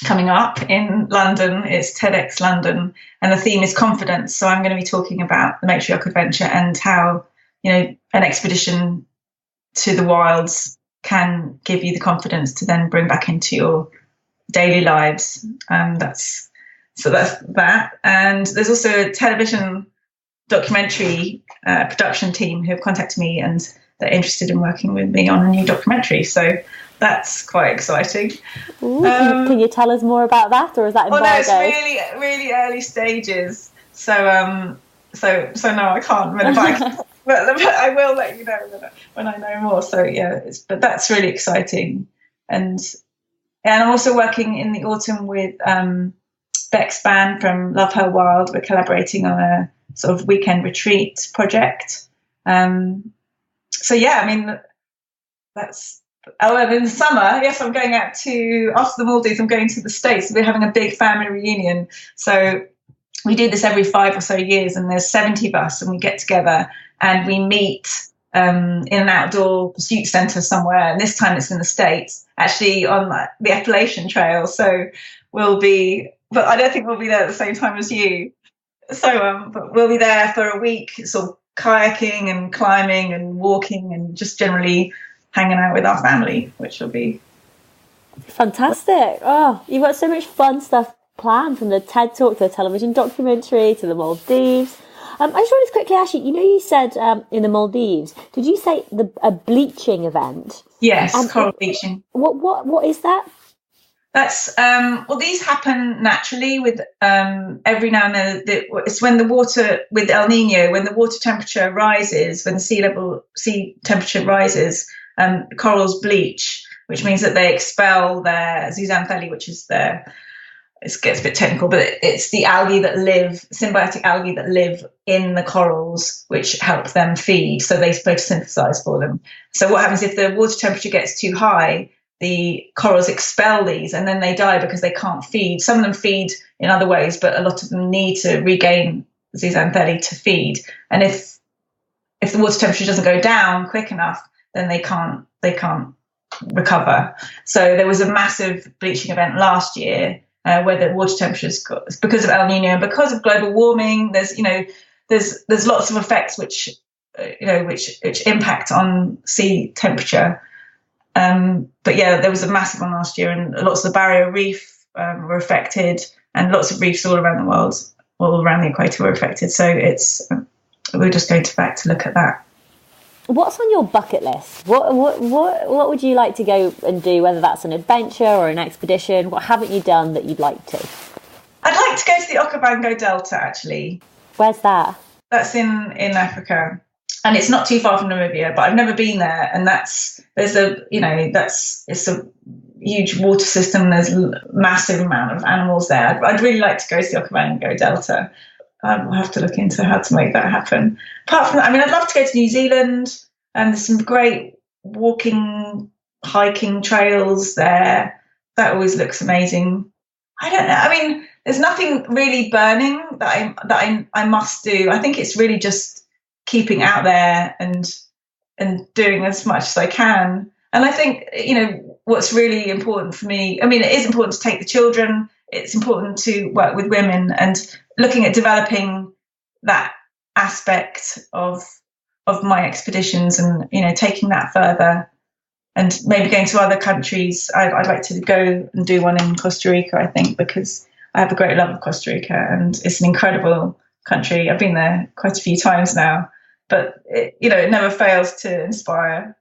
coming up in London. It's TEDx London, and the theme is confidence. So I'm going to be talking about the matriarch adventure and how, an expedition to the wilds can give you the confidence to then bring back into your daily lives. That's that. And there's also a television documentary production team who have contacted me, and they're interested in working with me on a new documentary. So that's quite exciting. Ooh, can you tell us more about that, or is that embargo? No, it's really, really early stages. So no, I can't. But I will let you know when I know more. So but that's really exciting. And I'm also working in the autumn with Beck's band from Love Her Wild. We're collaborating on a sort of weekend retreat project. That's. Oh, and in the summer, yes, I'm going out after the Maldives, I'm going to the States. We're having a big family reunion. So we do this every 5 or so years, and there's 70 of us, and we get together and we meet in an outdoor pursuit centre somewhere. And this time it's in the States, actually on the Appalachian Trail. So but I don't think we'll be there at the same time as you. So, but we'll be there for a week, sort of kayaking and climbing and walking and just generally hanging out with our family, which will be fantastic. Oh, you've got so much fun stuff planned, from the TED Talk to the television documentary to the Maldives. I just wanted to quickly ask you, you said in the Maldives, did you say a bleaching event? Yes, coral bleaching. What is that? That's these happen naturally with every now and then. It's when the water, with El Nino, when the water temperature rises, when the sea temperature rises, corals bleach, which means that they expel their zooxanthellae, which is it gets a bit technical, but it's the symbiotic algae that live in the corals, which help them feed. So they photosynthesize for them. So what happens if the water temperature gets too high? The corals expel these and then they die because they can't feed. Some of them feed in other ways, but a lot of them need to regain zooxanthellae to feed. And if the water temperature doesn't go down quick enough, then they can't recover. So there was a massive bleaching event last year where the water temperatures got, because of El Nino and because of global warming. There's lots of effects which impact on sea temperature. But yeah, there was a massive one last year, and lots of the barrier reef were affected, and lots of reefs all around the world, all around the equator, were affected. So we're just going back to look at that. What's on your bucket list? What would you like to go and do, whether that's an adventure or an expedition? What haven't you done that you'd like to? I'd like to go to the Okavango Delta, actually. Where's that? That's in Africa. And it's not too far from Namibia, but I've never been there. And it's a huge water system. There's a massive amount of animals there. I'd really like to go to the Okavango Delta. I'll have to look into how to make that happen. Apart from that, I'd love to go to New Zealand, and there's some great walking, hiking trails there. That always looks amazing. I don't know. There's nothing really burning that I must do. I think it's really just keeping out there and doing as much as I can. And I think, what's really important for me, it is important to take the children. It's important to work with women and looking at developing that aspect of my expeditions and, taking that further and maybe going to other countries. I'd like to go and do one in Costa Rica, I think, because I have a great love of Costa Rica and it's an incredible country. I've been there quite a few times now, but it never fails to inspire.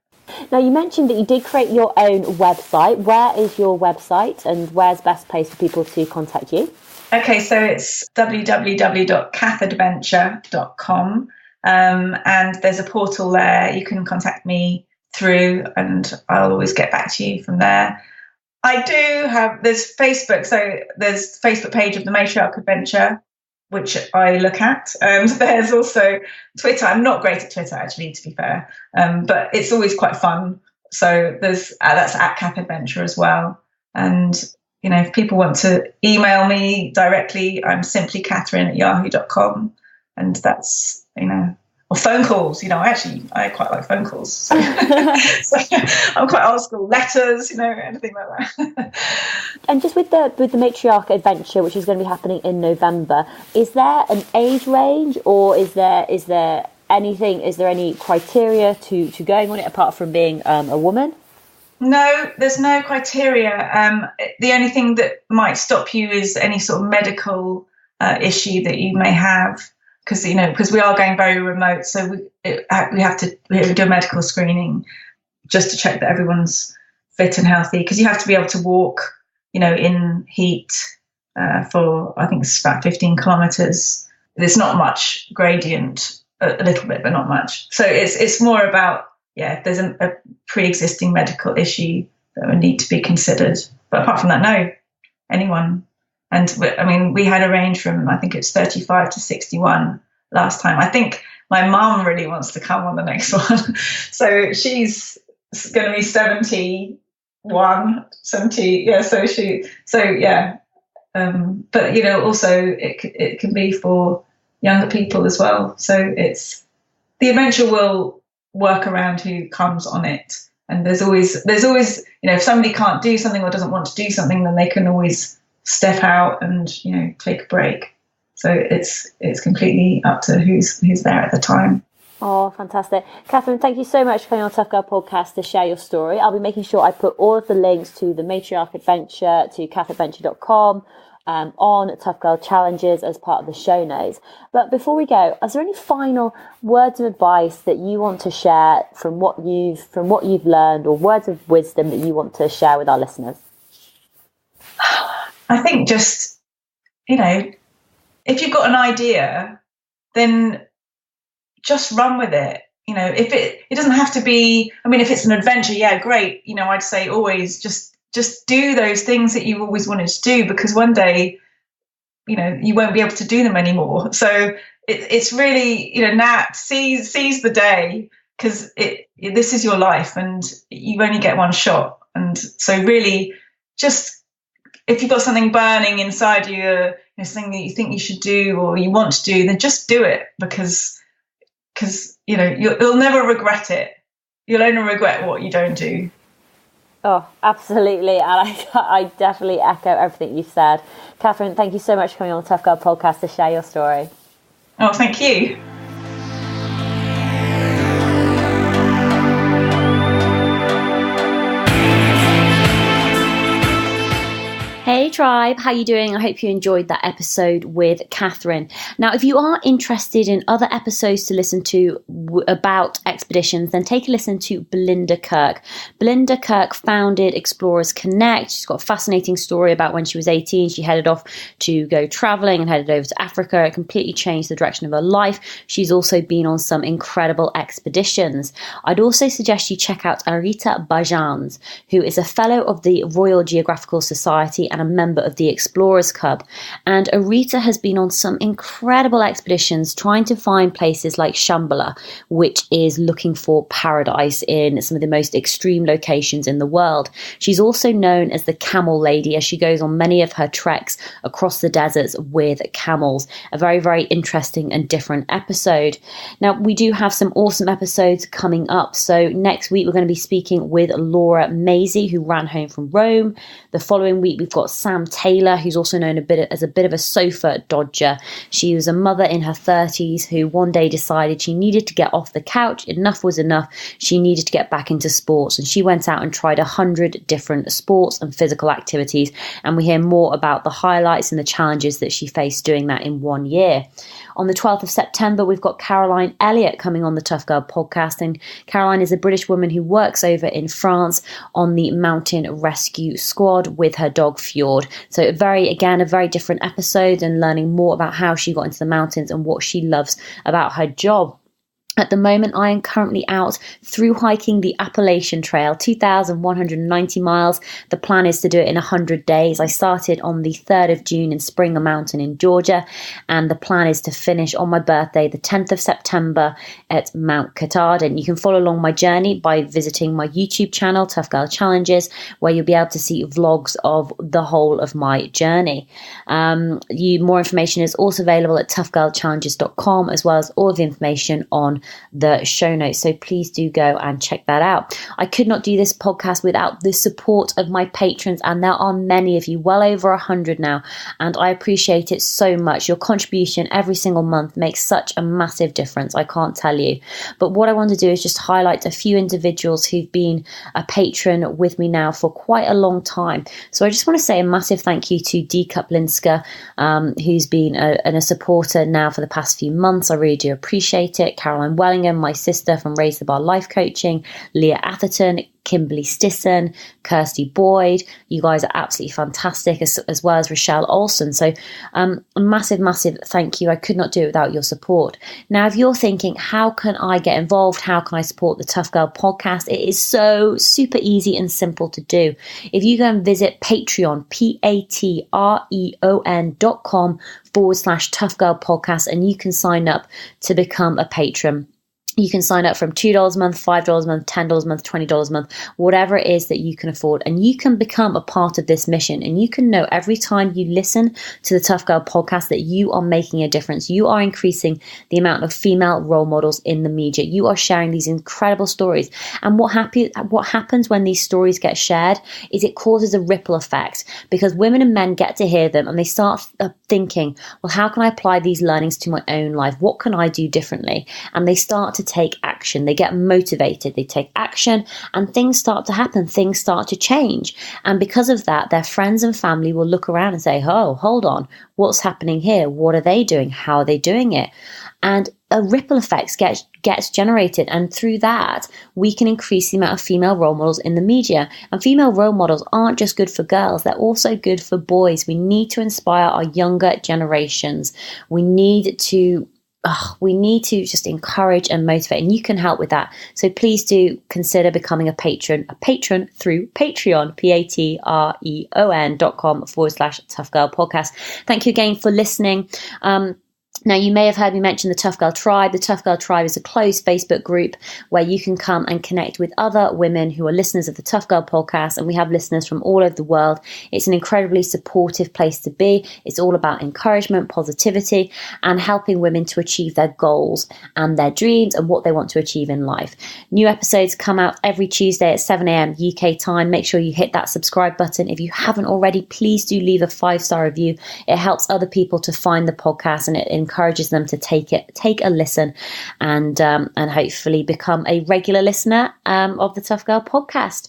Now, you mentioned that you did create your own website. Where is your website and where's the best place for people to contact you? Okay, so it's www.cathadventure.com, and there's a portal there you can contact me through, and I'll always get back to you from there. There's Facebook, so there's the Facebook page of the Matriarch Adventure, which I look at. There's also Twitter. I'm not great at Twitter, actually, to be fair, but it's always quite fun. So that's at Cath Adventure as well. And if people want to email me directly, I'm simply Catherine@yahoo.com, and that's or phone calls. I quite like phone calls. So, I'm quite old school. Letters, anything like that. And just with the Matriarch Adventure, which is going to be happening in November, is there an age range, or is there anything? Is there any criteria to going on it apart from being a woman? No, there's no criteria. The only thing that might stop you is any sort of medical issue that you may have, because we are going very remote, so we have to do a medical screening just to check that everyone's fit and healthy. Because you have to be able to walk, in heat for, I think it's about 15 kilometers. There's not much gradient, a little bit, but not much. So it's more about, if there's a pre-existing medical issue that would need to be considered. But apart from that, no, anyone. And we had a range from, I think it's 35 to 61 last time. I think my mum really wants to come on the next one. So she's going to be 70. Yeah. But also it can be for younger people as well. So the adventure will work around who comes on it. And there's always if somebody can't do something or doesn't want to do something, then they can always step out and take a break. So it's completely up to who's there at the time. Oh, fantastic. Catherine, thank you so much for coming on Tough Girl Podcast to share your story. I'll be making sure I put all of the links to the Matriarch Adventure, to cathadventure.com, on Tough Girl Challenges as part of the show notes. But before we go, is there any final words of advice that you want to share from what you've learned, or words of wisdom that you want to share with our listeners? I think just, if you've got an idea, then just run with it. If it doesn't have to be, if it's an adventure, yeah, great. I'd say always just do those things that you've always wanted to do, because one day, you won't be able to do them anymore. So it's really, now seize the day, because this is your life and you only get one shot. And so really, just if you've got something burning inside you, something that you think you should do or you want to do, then just do it, because you'll never regret it. You'll only regret what you don't do. Oh, absolutely. And I definitely echo everything you've said. Catherine, thank you so much for coming on the Tough Girl podcast to share your story. Oh, thank you. Hey tribe, how you doing? I hope you enjoyed that episode with Catherine. Now, if you are interested in other episodes to listen to about expeditions, then take a listen to Belinda Kirk. Belinda Kirk founded Explorers Connect. She's got a fascinating story about when she was 18. She headed off to go traveling and headed over to Africa. It completely changed the direction of her life. She's also been on some incredible expeditions. I'd also suggest you check out Arita Bajans, who is a fellow of the Royal Geographical Society and a member of the Explorers Club. And Arita has been on some incredible expeditions trying to find places like Shambhala, which is looking for paradise in some of the most extreme locations in the world. She's also known as the Camel Lady, as she goes on many of her treks across the deserts with camels. A very, very interesting and different episode. Now, we do have some awesome episodes coming up. So next week, we're going to be speaking with Laura Maisie, who ran home from Rome. The following week, we've got Sam Taylor, who's also known as a bit of a sofa dodger. She was a mother in her 30s who one day decided she needed to get off the couch. Enough was enough. She needed to get back into sports, and she went out and tried 100 different sports and physical activities. And we hear more about the highlights and the challenges that she faced doing that in 1 year. On the 12th of September, we've got Caroline Elliott coming on the Tough Girl podcast. And Caroline is a British woman who works over in France on the mountain rescue squad with her dog Fjord. So a very different episode, and learning more about how she got into the mountains and what she loves about her job. At the moment, I am currently out through hiking the Appalachian Trail, 2,190 miles. The plan is to do it in 100 days. I started on the 3rd of June in Springer Mountain in Georgia, and the plan is to finish on my birthday, the 10th of September, at Mount Katahdin. You can follow along my journey by visiting my YouTube channel, Tough Girl Challenges, where you'll be able to see vlogs of the whole of my journey. More information is also available at toughgirlchallenges.com, as well as all of the information on the show notes. So please do go and check that out. I could not do this podcast without the support of my patrons, and there are many of you, well over 100 now, and I appreciate it so much. Your contribution every single month makes such a massive difference, I can't tell you. But what I want to do is just highlight a few individuals who've been a patron with me now for quite a long time. So I just want to say a massive thank you to Dee Kuplinska, who's been a supporter now for the past few months. I really do appreciate it. Caroline Wellingham, my sister from Raise the Bar Life Coaching, Leah Atherton, Kimberly Stisson, Kirsty Boyd. You guys are absolutely fantastic, as well as Rochelle Olson. So a massive thank you. I could not do it without your support. Now, if you're thinking, how can I get involved? How can I support the Tough Girl podcast? It is so super easy and simple to do. If you go and visit Patreon, patreon.com/Tough Girl podcast, and you can sign up to become a patron. You can sign up from $2 a month, $5 a month, $10 a month, $20 a month, whatever it is that you can afford. And you can become a part of this mission. And you can know every time you listen to the Tough Girl podcast that you are making a difference. You are increasing the amount of female role models in the media. You are sharing these incredible stories. And what happens when these stories get shared is it causes a ripple effect, because women and men get to hear them and they start thinking, well, how can I apply these learnings to my own life? What can I do differently? And they start to take action. They get motivated, they take action, and things start to happen. Things start to change. And because of that, their friends and family will look around and say, oh, hold on, what's happening here? What are they doing? How are they doing it? And a ripple effect gets generated. And through that, we can increase the amount of female role models in the media. And female role models aren't just good for girls, they're also good for boys. We need to inspire our younger generations. We need to just encourage and motivate, and you can help with that. So please do consider becoming a patron through Patreon, patreon.com/Tough Girl Podcast. Thank you again for listening. Now, you may have heard me mention the Tough Girl Tribe. The Tough Girl Tribe is a closed Facebook group where you can come and connect with other women who are listeners of the Tough Girl podcast, and we have listeners from all over the world. It's an incredibly supportive place to be. It's all about encouragement, positivity, and helping women to achieve their goals and their dreams and what they want to achieve in life. New episodes come out every Tuesday at 7 a.m. UK time. Make sure you hit that subscribe button. If you haven't already, please do leave a 5-star review. It helps other people to find the podcast, and it encourages them to take a listen, and hopefully become a regular listener of the Tough Girl podcast.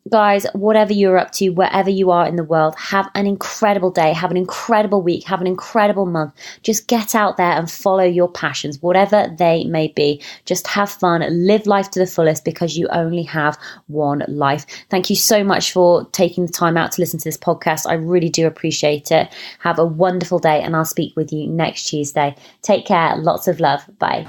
Guys, whatever you're up to, wherever you are in the world, have an incredible day, have an incredible week, have an incredible month. Just get out there and follow your passions, whatever they may be. Just have fun, live life to the fullest, because you only have one life. Thank you so much for taking the time out to listen to this podcast. I really do appreciate it. Have a wonderful day, and I'll speak with you next Tuesday. Take care. Lots of love. Bye.